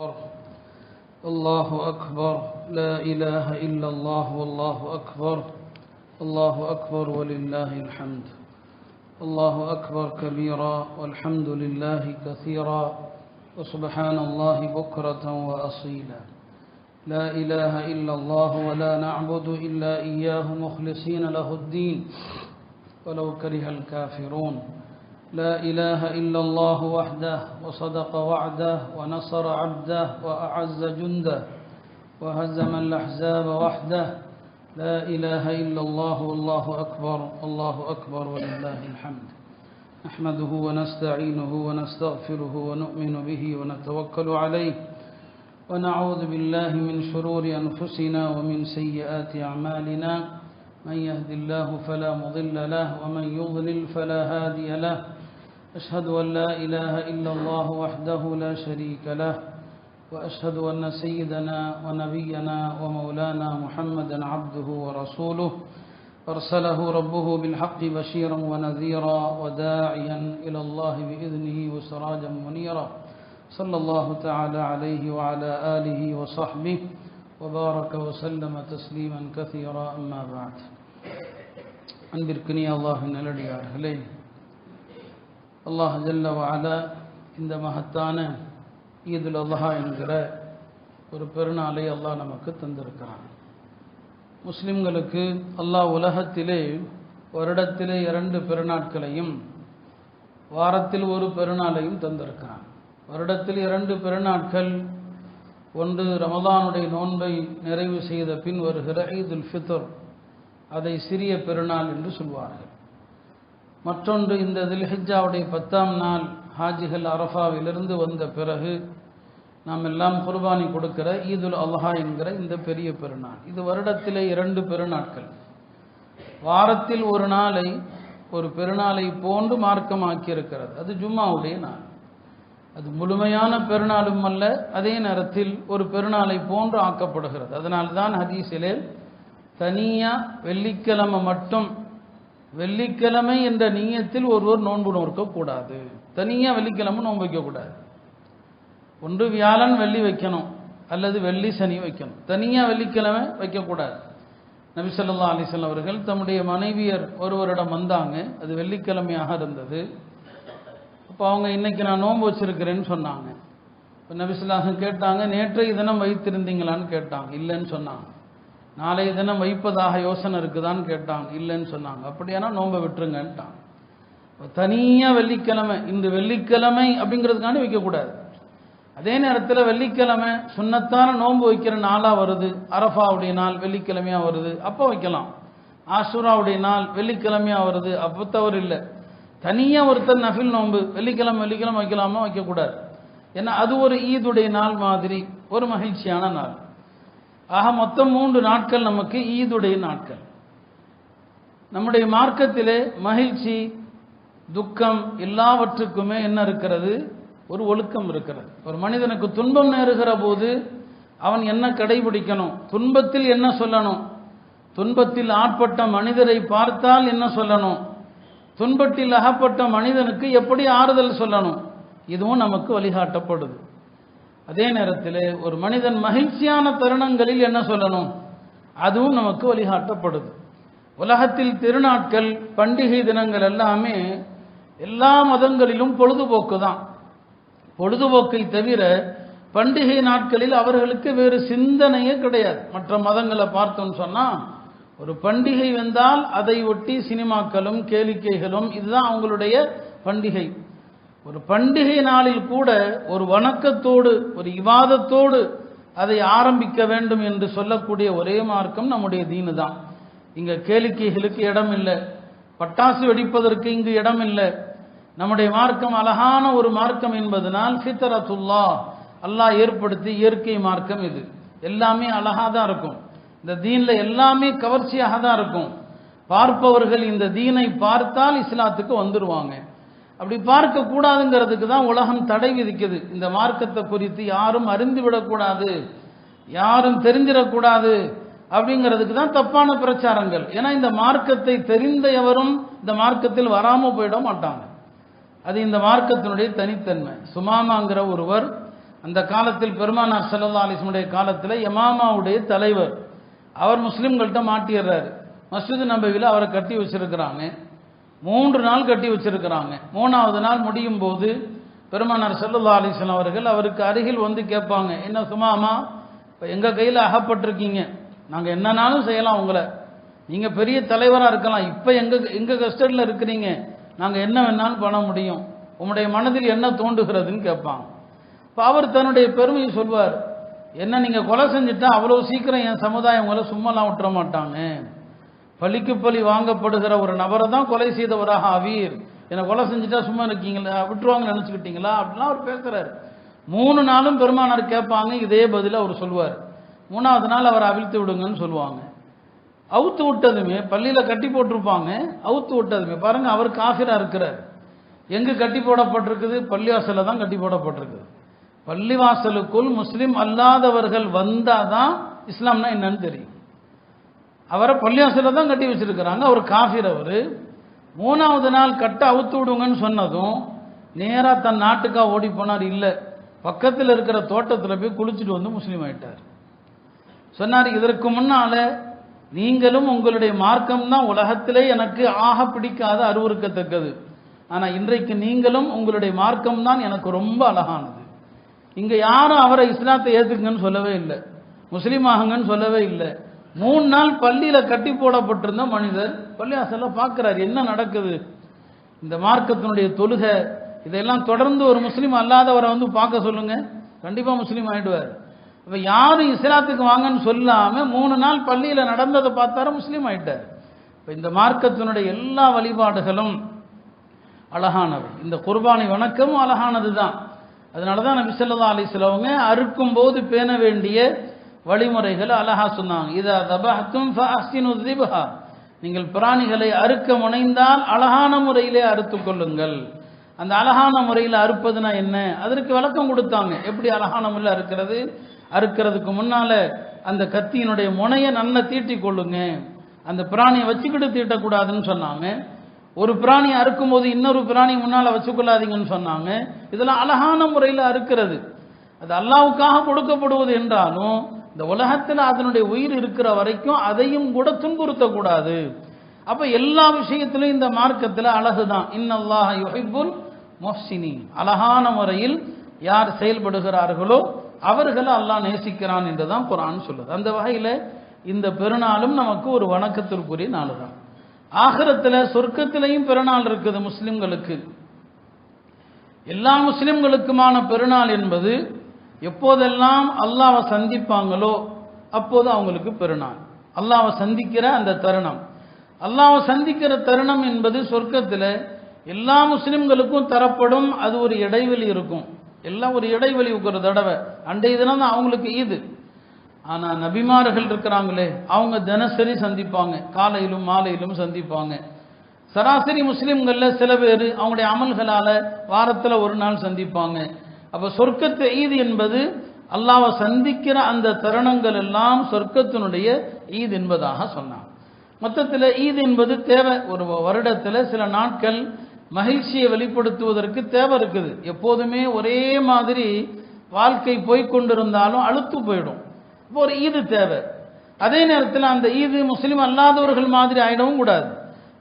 الله أكبر لا إله إلا الله والله أكبر الله أكبر ولله الحمد الله أكبر كبيرا والحمد لله كثيرا وسبحان الله بكرة وأصيلا لا إله إلا الله ولا نعبد إلا إياه مخلصين له الدين ولو كره الكافرون لا إله إلا الله وحده وصدق وعده ونصر عبده وأعز جنده وهزم الأحزاب وحده لا إله إلا الله والله أكبر الله أكبر ولله الحمد نحمده ونستعينه ونستغفره ونؤمن به ونتوكل عليه ونعوذ بالله من شرور أنفسنا ومن سيئات أعمالنا من يهد الله فلا مضل له ومن يضلل فلا هادي له أشهد أن لا إله إلا الله وحده لا شريك له وأشهد أن سيدنا ونبينا ومولانا محمدا عبده ورسوله أرسله ربه بالحق بشيرا ونذيرا وداعيا إلى الله بإذنه وسراجا منيرا صلى الله تعالى عليه وعلى آله وصحبه وبارك وسلم تسليما كثيرا أما بعد அன்பிற்கினிய அல்லாஹ்வின் நல்லடியார்களே, அல்லாஹ் ஜல்ல வஅலா இந்த மகத்தான ஈதுல் அல்ஹா என்கிற ஒரு பெருநாளை அல்லாஹ் நமக்கு தந்திருக்கிறான். முஸ்லிம்களுக்கு அல்லாஹ் உலகத்திலே வருடத்திலே 2 பெருநாட்களையும் வாரத்தில் ஒரு பெருநாளையும் தந்திருக்கிறான். வருடத்தில் 2 பெருநாட்கள், ஒன்று ரமதானுடைய நோன்பை நிறைவு செய்த பின் வருகிற ஈதுல் ஃபித்ர், அதை சிறிய பெருநாள் என்று சொல்வார்கள். மற்றொன்று இந்த தில்ஹிஜ்ஜாவுடைய 10ஆம் நாள் ஹாஜிகள் அரஃபாவிலிருந்து வந்த பிறகு நாம் எல்லாம் குர்பானி கொடுக்கிற ஈதுல் அல்ஹா என்கிற இந்த பெரிய பெருநாள். இது வருடத்திலே 2 பெருநாட்கள். வாரத்தில் ஒரு நாளை ஒரு பெருநாளை போன்று மார்க்கமாக்கி இருக்கிறது. அது ஜும்மாவுடைய நாள். அது முழுமையான பெருநாளும் அல்ல, அதே நேரத்தில் ஒரு பெருநாளை போன்று ஆக்கப்படுகிறது. அதனால்தான் ஹதீஸிலே தனியா வெள்ளிக்கிழமை மட்டும், வெள்ளிக்கிழமை என்ற நியத்தில் ஒருவர் நோன்பு நோக்கக்கூடாது. தனியாக வெள்ளிக்கிழமை நோன்பு வைக்கக்கூடாது. ஒன்று வியாழன் வெள்ளி வைக்கணும், அல்லது வெள்ளி சனி வைக்கணும். தனியாக வெள்ளிக்கிழமை வைக்கக்கூடாது. நபி ஸல்லல்லாஹு அலைஹி வஸல்லம் அவர்கள் தம்முடைய மனைவியர் ஒருவரிடம் வந்தாங்க. அது வெள்ளிக்கிழமையாக இருந்தது. அப்போ அவங்க இன்னைக்கு நான் நோன்பு வச்சிருக்கிறேன்னு சொன்னாங்க. இப்போ நபி ஸல்லல்லாஹு அலைஹி வஸல்லம் கேட்டாங்க, நேற்றைய தினம் வைத்திருந்தீங்களான்னு கேட்டாங்க. இல்லைன்னு சொன்னாங்க. நாளைய தினம் வைப்பதாக யோசனை இருக்குதான்னு கேட்டாங்க. இல்லைன்னு சொன்னாங்க. அப்படியானா நோன்பை விட்டுருங்கன்ட்டாங்க. தனியாக வெள்ளிக்கிழமை, இந்த வெள்ளிக்கிழமை அப்படிங்கிறதுக்காண்டி வைக்கக்கூடாது. அதே நேரத்தில் வெள்ளிக்கிழமை சுன்னத்தான நோன்பு வைக்கிற நாளாக வருது, அரஃபாவுடைய நாள் வெள்ளிக்கிழமையாக வருது, அப்போ வைக்கலாம். ஆஷூராவுடைய நாள் வெள்ளிக்கிழமையாக வருது, அப்போ தவறு இல்லை. தனியாக ஒருத்தர் நஃபில் நோன்பு வெள்ளிக்கிழமை வைக்கலாமா? வைக்கக்கூடாது. ஏன்னா அது ஒரு ஈதுடைய நாள் மாதிரி, ஒரு மகிழ்ச்சியான நாள். ஆக மொத்தம் 3 நாட்கள் நமக்கு ஈதுடைய நாட்கள். நம்முடைய மார்க்கத்திலே மகிழ்ச்சி, துக்கம் எல்லாவற்றுக்குமே என்ன இருக்கிறது? ஒரு ஒழுக்கம் இருக்கிறது. ஒரு மனிதனுக்கு துன்பம் நேருகிற போது அவன் என்ன கடைபிடிக்கணும்? துன்பத்தில் என்ன சொல்லணும்? துன்பத்தில் ஆட்பட்ட மனிதரை பார்த்தால் என்ன சொல்லணும்? துன்பத்தில் அகப்பட்ட மனிதனுக்கு எப்படி ஆறுதல் சொல்லணும்? இதுவும் நமக்கு வழிகாட்டப்படுது. அதே நேரத்தில் ஒரு மனிதன் மகிழ்ச்சியான தருணங்களில் என்ன சொல்லணும்? அதுவும் நமக்கு வழிகாட்டப்படுது. உலகத்தில் திருநாட்கள், பண்டிகை தினங்கள் எல்லாமே எல்லா மதங்களிலும் பொழுதுபோக்கு தான். பொழுதுபோக்கை தவிர பண்டிகை நாட்களில் அவர்களுக்கு வேறு சிந்தனையே கிடையாது. மற்ற மதங்களை பார்த்தோம்னு சொன்னால், ஒரு பண்டிகை வந்தால் அதை ஒட்டி சினிமாக்களும் கேளிக்கைகளும், இதுதான் அவங்களுடைய பண்டிகை. ஒரு பண்டிகை நாளில் கூட ஒரு வணக்கத்தோடு, ஒரு இபாதத்தோடு அதை ஆரம்பிக்க வேண்டும் என்று சொல்லக்கூடிய ஒரே மார்க்கம் நம்முடைய தீனு தான். இங்கே கேளிக்கைகளுக்கு இடம் இல்லை, பட்டாசு வெடிப்பதற்கு இங்கு இடம் இல்லை. நம்முடைய மார்க்கம் அழகான ஒரு மார்க்கம் என்பதனால் ஃபித்ரத்துல்லா, அல்லாஹ் ஏற்படுத்தி இயற்கை மார்க்கம் இது. எல்லாமே அழகாக தான் இருக்கும். இந்த தீனில் எல்லாமே கவர்ச்சியாக தான் இருக்கும். பார்ப்பவர்கள் இந்த தீனை பார்த்தால் இஸ்லாத்துக்கு வந்துடுவாங்க. அப்படி பார்க்கக்கூடாதுங்கிறதுக்கு தான் உலகம் தடை விதிக்குது. இந்த மார்க்கத்தை குறித்து யாரும் அறிந்து விடக்கூடாது, யாரும் தெரிஞ்சிடக்கூடாது அப்படிங்கிறதுக்கு தான் தப்பான பிரச்சாரங்கள். ஏன்னா இந்த மார்க்கத்தை தெரிந்த எவரும் இந்த மார்க்கத்தில் வராமல் போயிட மாட்டாங்க. அது இந்த மார்க்கத்தினுடைய தனித்தன்மை. சுமாமாங்கிற ஒருவர் அந்த காலத்தில் பெருமானார் ஸல்லல்லாஹு அலைஹி வஸல்லம் காலத்தில் யமாமாவுடைய தலைவர் அவர் முஸ்லிம்கள்ட்ட மாட்டிடுறாரு. மஸ்ஜித் நபவியில் அவரை கட்டி வச்சிருக்கிறாங்க. 3 நாள் கட்டி வச்சிருக்கிறாங்க. 3வது நாள் முடியும் போது பெருமானார் ஸல்லல்லாஹு அலைஹி வஸல்லம் அவர்கள் அவருக்கு அருகில் வந்து கேட்பாங்க, என்ன சுமாமா, இப்போ எங்கள் கையில் அகப்பட்டிருக்கீங்க, நாங்கள் என்னன்னாலும் செய்யலாம், உங்களை நீங்கள் பெரிய தலைவராக இருக்கலாம், இப்போ எங்கள் கஸ்டடியில் இருக்கிறீங்க, நாங்கள் என்ன வேணாலும் பண்ண முடியும், உங்களுடைய மனதில் என்ன தோன்றுகிறதுன்னு கேட்பாங்க. இப்போ அவர் தன்னுடைய பெருமையை சொல்வார், என்ன நீங்கள் கொலை செஞ்சுட்டா அவ்வளோ சீக்கிரம் என் சமுதாயம் உங்களை சும்மாலாம் விட்டுற மாட்டாங்க, பழிக்கு பழி வாங்கப்படுகிற ஒரு நபரை தான் கொலை செய்தவராக ஆவீர், என்னை கொலை செஞ்சுட்டா சும்மா இருக்கீங்களா, விட்டுருவாங்கன்னு நினச்சிக்கிட்டீங்களா அப்படிலாம் அவர் பேசுகிறார். 3 நாளும் பெருமானார் கேட்பாங்க, இதே பதில் அவர் சொல்வார். 3வது நாள் அவர் அவிழ்த்து விடுங்கன்னு சொல்லுவாங்க. அவுத்து விட்டதுமே, பள்ளியில் கட்டி போட்டிருப்பாங்க, அவுத்து விட்டதுமே பாருங்க, அவர் காஃபிரா இருக்கிறார். எங்கு கட்டி போடப்பட்டிருக்குது? பள்ளிவாசலில் தான் கட்டி போடப்பட்டிருக்குது. பள்ளிவாசலுக்குள் முஸ்லிம் அல்லாதவர்கள் வந்தாதான் இஸ்லாம்னா என்னன்னு தெரியும். அவரை பள்ளிவாசலில் தான் கட்டி வச்சிருக்கிறாங்க, அவர் காஃபிர். அவர் 3வது நாள் கட்ட அவுத்து விடுங்கன்னு சொன்னதும் நேராக தன் நாட்டுக்காக ஓடி போனார். இல்லை, பக்கத்தில் இருக்கிற தோட்டத்தில் போய் குளிச்சுட்டு வந்து முஸ்லீம் ஆயிட்டார். சொன்னார், இதற்கு முன்னால நீங்களும் உங்களுடைய மார்க்கம் தான் உலகத்திலே எனக்கு ஆக பிடிக்காத அருவருக்கத்தக்கது, ஆனால் இன்றைக்கு நீங்களும் உங்களுடைய மார்க்கம் தான் எனக்கு ரொம்ப அழகானது. இங்கே யாரும் அவரை இஸ்லாத்தை ஏற்றுக்குங்கன்னு சொல்லவே இல்லை, முஸ்லீம் ஆகுங்கன்னு சொல்லவே இல்லை. 3 நாள் பள்ளியில் கட்டி போடப்பட்டிருந்த மனிதர் பள்ளிவாசலில் பார்க்குறாரு, என்ன நடக்குது, இந்த மார்க்கத்தினுடைய தொழுகை இதெல்லாம் தொடர்ந்து ஒரு முஸ்லீம் அல்லாதவரை வந்து பார்க்க சொல்லுங்க, கண்டிப்பாக முஸ்லீம் ஆகிடுவார். இப்போ யாரும் இஸ்லாத்துக்கு வாங்கன்னு சொல்லாமல் 3 நாள் பள்ளியில் நடந்ததை பார்த்தாரு, முஸ்லீம் ஆகிட்டார். இப்போ இந்த மார்க்கத்தினுடைய எல்லா வழிபாடுகளும் அழகானவை, இந்த குர்பானி வணக்கமும் அழகானது தான். அதனால தான் நபி ஸல்லல்லாஹு அலைஹி வஸல்லம் அறுக்கும் போது பேண வேண்டிய வழிமுறைகளை அழகா சொன்னாங்க. இதா தபஹ்தும் ஃபஅஹ்சினு ذிப்ஹா, நீங்கள் பிராணிகளை அறுக்க முனைந்தால் அழகான முறையிலே அறுத்து கொள்ளுங்கள். அந்த அழகான முறையில் அறுப்பதுனா என்ன, அதற்கு விளக்கம் கொடுத்தாங்க. எப்படி அழகான முறையில் அறுக்கிறது? அறுக்கிறதுக்கு முன்னால அந்த கத்தியினுடைய முனையை நல்லா தீட்டி கொள்ளுங்க, அந்த பிராணியை வச்சுக்கிட்டு தீட்டக்கூடாதுன்னு சொன்னாங்க. ஒரு பிராணியை அறுக்கும் போது இன்னொரு பிராணி முன்னால் வச்சுக்கொள்ளாதீங்கன்னு சொன்னாங்க. இதெல்லாம் அழகான முறையில் அறுக்கிறது. அது அல்லாஹ்வுக்காக கொடுக்கப்படுவது என்றாலும் இந்த உலகத்தில் அதனுடைய உயிர் இருக்கிற வரைக்கும் அதையும் கூட துன்புறுத்தக்கூடாது. அப்போ எல்லா விஷயத்திலும் இந்த மார்க்கத்தில் அழகு தான். இன்னல்லாஹ யுஹிப்புல் முஹ்சினீன், அழகான முறையில் யார் செயல்படுகிறார்களோ அவர்களை அல்லாஹ் நேசிக்கிறான் என்றுதான் குர்ஆன் சொல்லுது. அந்த வகையில் இந்த பெருநாளும் நமக்கு ஒரு வணக்கத்திற்குரிய நாள் தான். ஆகிரத்தில் சொர்க்கத்திலையும் பெருநாள் இருக்குது முஸ்லிம்களுக்கு. எல்லா முஸ்லிம்களுக்குமான பெருநாள் என்பது எப்போதெல்லாம் அல்லாஹ்வை சந்திப்பாங்களோ அப்போது அவங்களுக்கு பெருநாள். அல்லாஹ்வை சந்திக்கிற அந்த தருணம், அல்லாஹ்வை சந்திக்கிற தருணம் என்பது சொர்க்கத்தில் எல்லா முஸ்லிம்களுக்கும் தரப்படும். அது ஒரு இடைவெளி இருக்கும், எல்லாம் ஒரு இடைவெளி ஒரு தடவை. அன்றைய தினம் தான் அவங்களுக்கு ஈது. ஆனால் நபிமார்கள் இருக்கிறாங்களே, அவங்க தினசரி சந்திப்பாங்க, காலையிலும் மாலையிலும் சந்திப்பாங்க. சராசரி முஸ்லிம்களில் சில பேர் அவங்களுடைய அமல்களால் வாரத்தில் ஒரு நாள் சந்திப்பாங்க. அப்போ சொர்க்கத்து ஈது என்பது அல்லாஹ்வை சந்திக்கிற அந்த தருணங்கள் எல்லாம் சொர்க்கத்தினுடைய ஈது என்பதாக சொன்னாங்க. மொத்தத்தில் ஈது என்பது தேவை. ஒரு வருடத்தில் சில நாட்கள் மகிழ்ச்சியை வெளிப்படுத்துவதற்கு தேவை இருக்குது. எப்போதுமே ஒரே மாதிரி வாழ்க்கை போய்கொண்டிருந்தாலும் அழுத்து போயிடும். இப்போ ஒரு ஈது தேவை. அதே நேரத்தில் அந்த ஈது முஸ்லீம் அல்லாதவர்கள் மாதிரி ஆயிடவும் கூடாது.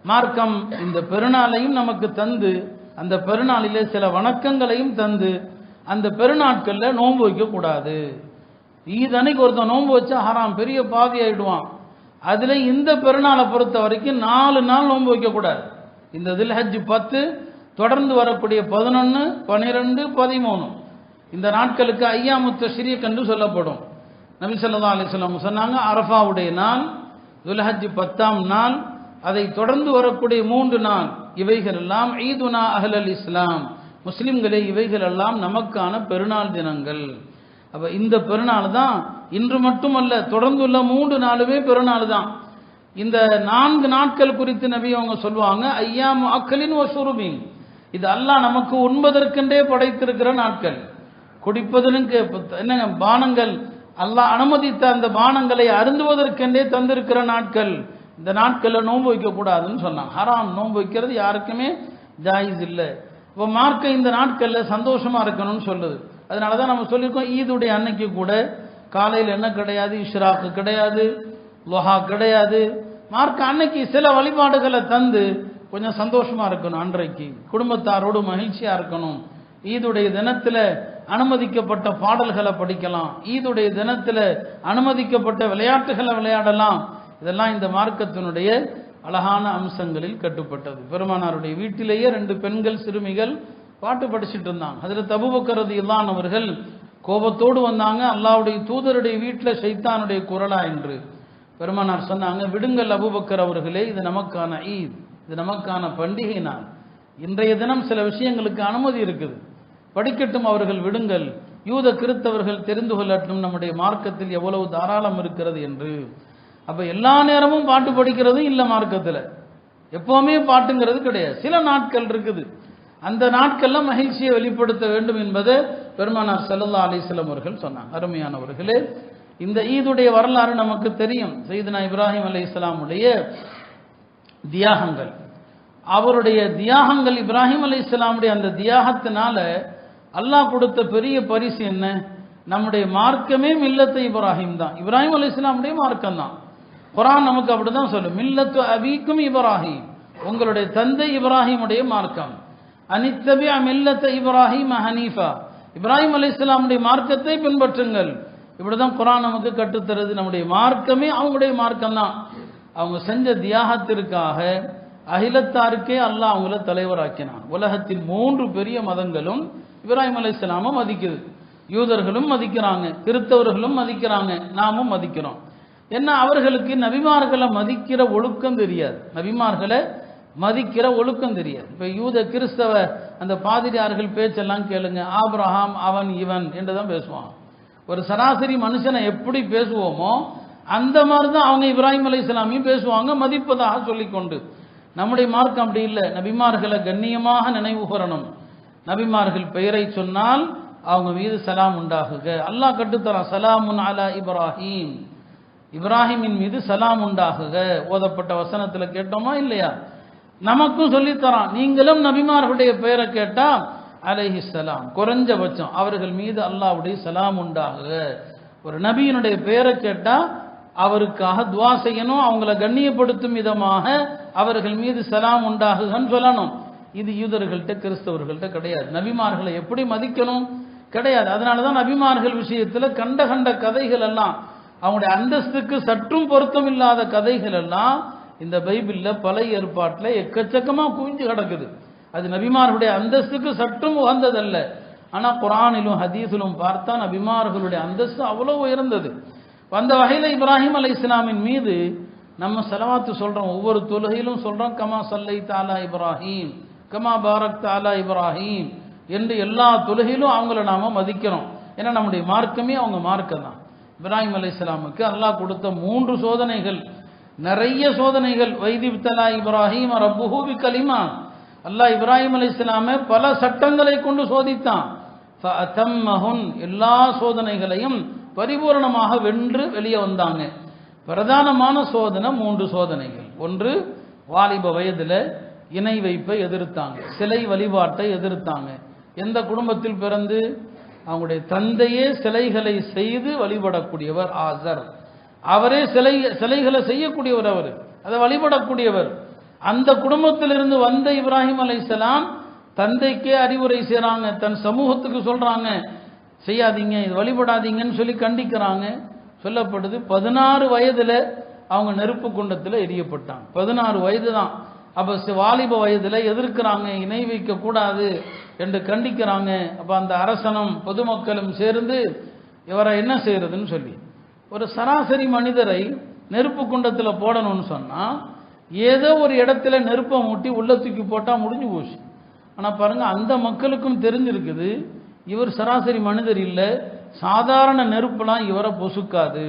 மார்க்கம் இந்த பெருநாளையும் நமக்கு தந்து, அந்த பெருநாளிலே சில வணக்கங்களையும் தந்து, அந்த பெருநாட்களில் நோன்பு வைக்கக்கூடாது. ஈது அன்னைக்கு ஒருத்தன் நோன்பு வச்சா ஹராம், பெரிய பாவி ஆயிடுவான். அதில் இந்த பெருநாளை பொறுத்த வரைக்கும் 4 நாள் நோன்பு வைக்கக்கூடாது. இந்த தில்ஹஜ் 10 தொடர்ந்து வரக்கூடிய 11, 12, 13 இந்த நாட்களுக்கு ஐயாமுத் தஷ்ரீக் என்று சொல்லப்படும். நபி ஸல்லல்லாஹு அலைஹி வஸல்லம் சொன்னாங்க, அரஃபாவுடைய நாள், துல்ஹஜ் 10ஆம் நாள், அதை தொடர்ந்து வரக்கூடிய 3 நாள், இவைகள் எல்லாம் ஈதுனா அஹ்லல் இஸ்லாம், முஸ்லிம்களே இவைகள் எல்லாம் நமக்கான பெருநாள் தினங்கள். அப்போ இந்த பெருநாள் தான் இன்று மட்டுமல்ல, தொடர்ந்துள்ள 3 நாளுமே பெருநாள் தான். இந்த 4 நாட்கள் குறித்து நபி அவங்க சொல்லுவாங்க, ஐயாமு அக்கலின் வஷுருபின், இது அல்லாஹ் நமக்கு உண்பதற்கென்றே படைத்திருக்கிற நாட்கள். குடிப்பதற்கு என்னங்க பானங்கள், அல்லாஹ் அனுமதித்த அந்த பானங்களை அருந்துவதற்கென்றே தந்திருக்கிற நாட்கள். இந்த நாட்களில் நோன்பு வைக்கக்கூடாதுன்னு சொன்னாங்க. ஹராம், நோன்பு வைக்கிறது யாருக்குமே ஜாயிஸ் இல்லை. இப்போ மார்க்க இந்த நாட்களில் சந்தோஷமாக இருக்கணும்னு சொல்லுது. அதனால தான் நம்ம சொல்லியிருக்கோம், ஈதுடைய அன்னைக்கு கூட காலையில் என்ன கிடையாது, இஷ்ராக்கு கிடையாது, லொஹா கிடையாது. மார்க்க அன்னைக்கு சில வழிபாடுகளை தந்து கொஞ்சம் சந்தோஷமா இருக்கணும், அன்றைக்கு குடும்பத்தாரோடு மகிழ்ச்சியா இருக்கணும். ஈதுடைய தினத்தில் அனுமதிக்கப்பட்ட பாடல்களை படிக்கலாம், ஈதுடைய தினத்தில் அனுமதிக்கப்பட்ட விளையாட்டுகளை விளையாடலாம். இதெல்லாம் இந்த மார்க்கத்தினுடைய அழகான அம்சங்களில் கட்டுப்பட்டது. பெருமானாருடைய வீட்டிலேயே 2 பெண்கள் சிறுமிகள் பாட்டு படிச்சுட்டு இருந்தாங்க. ஹஜ்ரத் அபூபக்கர் ரலியல்லாஹு அன்ஹு அவர்கள் கோபத்தோடு வந்தாங்க, அல்லாஹ்வுடைய தூதருடைய வீட்டில் ஷைத்தானுடைய குரலா என்று. பெருமானார் சொன்னாங்க, விடுங்கள் அபூபக்கர் அவர்களே, இது நமக்கான ஈத், இது நமக்கான பண்டிகை நாள். இன்றைய தினம் சில விஷயங்களுக்கு அனுமதி இருக்குது, படிக்கட்டும் அவர்கள், விடுங்கள். யூத கிறிஸ்தவர்கள் தெரிந்து கொள்ளட்டும் நம்முடைய மார்க்கத்தில் எவ்வளவு தாராளம் இருக்கிறது என்று. அப்ப எல்லா நேரமும் பாட்டு படிக்கிறது இல்லை மார்க்கத்தில், எப்பவுமே பாட்டுங்கிறது கிடையாது. சில நாட்கள் இருக்குது, அந்த நாட்கள்ல மகிழ்ச்சியை வெளிப்படுத்த வேண்டும் என்பதை பெருமானார் ஸல்லல்லாஹு அலைஹி வஸல்லம் அவர்கள் சொன்னாங்க. அருமையானவர்களே, இந்த ஈதுடைய வரலாறு நமக்கு தெரியும். சையதுனா இப்ராஹிம் அலைஹிஸ்ஸலாமுடைய தியாகங்கள், அவருடைய தியாகங்கள், இப்ராஹிம் அலைஹிஸ்ஸலாமுடைய அந்த தியாகத்தினால அல்லாஹ் கொடுத்த பெரிய பரிசு என்ன? நம்முடைய மார்க்கமே மில்லத்து இப்ராஹிம் தான், இப்ராஹிம் அலைஹிஸ்ஸலாமுடைய மார்க்கம் தான். குர்ஆன் நமக்கு அப்படிதான் சொல்லும், மில்லத்து அபீக்கும் இப்ராஹிம், உங்களுடைய தந்தை இப்ராஹிமுடைய மார்க்கம். அனித்தபி மில்லத்த இப்ராஹிம் ஹனீஃபா, இப்ராஹிம் அலைஹிஸ்ஸலாமுடைய மார்க்கத்தை பின்பற்றுங்கள். இப்படிதான் குர்ஆன் நமக்கு கற்றுத்தருது. நம்முடைய மார்க்கமே அவங்களுடைய மார்க்கம் தான். அவங்க செஞ்ச தியாகத்திற்காக அகிலத்தாருக்கே அல்லாஹ் அவங்கள தலைவராக்கினான். உலகத்தின் 3 பெரிய மதங்களும் இப்ராஹிம் அலைஹிஸ்ஸலாமை மதிக்குது. யூதர்களும் மதிக்கிறாங்க, கிறிஸ்தவர்களும் மதிக்கிறாங்க, நாமும் மதிக்கிறோம். என்ன, அவர்களுக்கு நபிமார்களை மதிக்கிற ஒழுக்கம் தெரியாது, நபிமார்களை மதிக்கிற ஒழுக்கம் தெரியாது. இப்ப யூத கிறிஸ்தவ அந்த பாதிரியார்கள் பேச்செல்லாம் கேளுங்க, ஆபிரகாம் அவன் இவன் என்றுதான் பேசுவான். ஒரு சராசரி மனுஷனை எப்படி பேசுவோமோ அந்த மாதிரி தான் அவங்க இப்ராஹிம் அலைஹிஸ்ஸலாமையும் பேசுவாங்க, மதிப்பதாக சொல்லிக்கொண்டு. நம்முடைய மார்க்கம் அப்படி இல்லை. நபிமார்களை கண்ணியமாக நினைவு கூறணும். நபிமார்கள் பெயரை சொன்னால் அவங்க மீது சலாம் உண்டாகுக. அல்லாஹ் கட்டுத்தரான், சலாமுன் அலா இப்ராஹிம், இப்ராஹிமின் மீது சலாம் உண்டாகுக. ஓதப்பட்ட வசனத்தில் கேட்டோமா இல்லையா? நமக்கும் சொல்லித்தரான், நீங்களும் நபிமார்களுடைய பெயரை கேட்டா அலைஹிஸ்ஸலாம், குறைஞ்சபட்சம் அவர்கள் மீது அல்லாஹ்வுடைய சலாம் உண்டாகுக. ஒரு நபியினுடைய பெயரை கேட்டா அவருக்காக துவா செய்யணும், அவங்கள கண்ணியப்படுத்தும் விதமாக அவர்கள் மீது சலாம் உண்டாகுகன்னு சொல்லணும். இது யூதர்கள்ட்ட கிறிஸ்தவர்கள்ட்ட கிடையாது. நபிமார்களை எப்படி மதிக்கணும் கிடையாது. அதனாலதான் நபிமார்கள் விஷயத்துல கண்ட கதைகள் எல்லாம், அவங்களுடைய அந்தஸ்துக்கு சற்றும் பொருத்தம் இல்லாத கதைகள் எல்லாம் இந்த பைபிள்ல பழைய ஏற்பாட்டில் எக்கச்சக்கமா குவிஞ்சு கிடக்குது. அது நபிமார்களுடைய அந்தஸ்துக்கு சற்றும் உகந்ததல்ல. ஆனா குர்ஆனிலும் ஹதீஸிலும் பார்த்தா நபிமார்களுடைய அந்தஸ்து அவ்வளவு உயர்ந்தது. அந்த வகையில இப்ராஹிம் அலைஹிஸ்ஸலாமின் மீது நம்ம ஸலவாத்து சொல்றோம், ஒவ்வொரு தொழுகையிலும் சொல்றோம், கமா ஸல்லைத அலா இப்ராஹிம் கமா பாரக்த அலா இப்ராஹிம் என்று எல்லா தொழுகையிலும் அவங்கள நாம மதிக்கிறோம். ஏன்னா நம்முடைய மார்க்கமே அவங்க மார்க்கம் தான். இப்ராஹிம் அலைஹிஸ்ஸலாமுக்கு அல்லாஹ் கொடுத்த 3 சோதனைகள், நிறைய சோதனைகள். வைதிப்தலா இப்ராஹிம் ரப்புஹு பிகலிமா, அல்லாஹ் இப்ராஹிம் அலைஹிஸ்ஸலாமை பல சட்டங்களை கொண்டு சோதித்தான். ஃபஅதம்மஹுன், எல்லா சோதனைகளையும் பரிபூர்ணமாக வென்று வெளியே வந்தாங்க. பிரதானமான சோதனை 3 சோதனைகள். ஒன்று, வாலிப வயதில் இணை வைப்பை எதிர்த்தாங்க, சிலை வழிபாட்டை எதிர்த்தாங்க. எந்த குடும்பத்தில் பிறந்து? அவங்களுடைய தந்தையே சிலைகளை செய்து வழிபடக்கூடியவர் ஆசர், அவரே சிலைகளை செய்யக்கூடியவர், அவர் அதை வழிபடக்கூடியவர். அந்த குடும்பத்திலிருந்து வந்த இப்ராஹிம் அலைஹிஸ்ஸலாம் தந்தைக்கே அறிவுரை செய்றாங்க, தன் சமூகத்துக்கு சொல்றாங்க, செய்யாதீங்க, இது வழிபடாதீங்கன்னு சொல்லி கண்டிக்கிறாங்க. சொல்லப்படுது 16 வயதுல அவங்க நெருப்பு குண்டத்தில் எரியப்பட்டாங்க. 16 வயது தான். அப்ப வாலிப வயதுல எதிர்க்கிறாங்க, இணை வைக்க கூடாது என்று கண்டிக்கிறாங்க. அப்ப அந்த அரசனும் பொதுமக்களும் சேர்ந்து இவரை என்ன செய்யறதுன்னு சொல்லி, ஒரு சராசரி மனிதரை நெருப்பு குண்டத்தில் போடணும்னு சொன்னா ஏதோ ஒரு இடத்துல நெருப்பை மூட்டி உள்ள தூக்கி போட்டா முடிஞ்சு போச்சு. ஆனா பாருங்க, அந்த மக்களுக்கும் தெரிஞ்சிருக்குது இவர் சராசரி மனிதர் இல்லை, சாதாரண நெருப்புலாம் இவரை பொசுக்காது.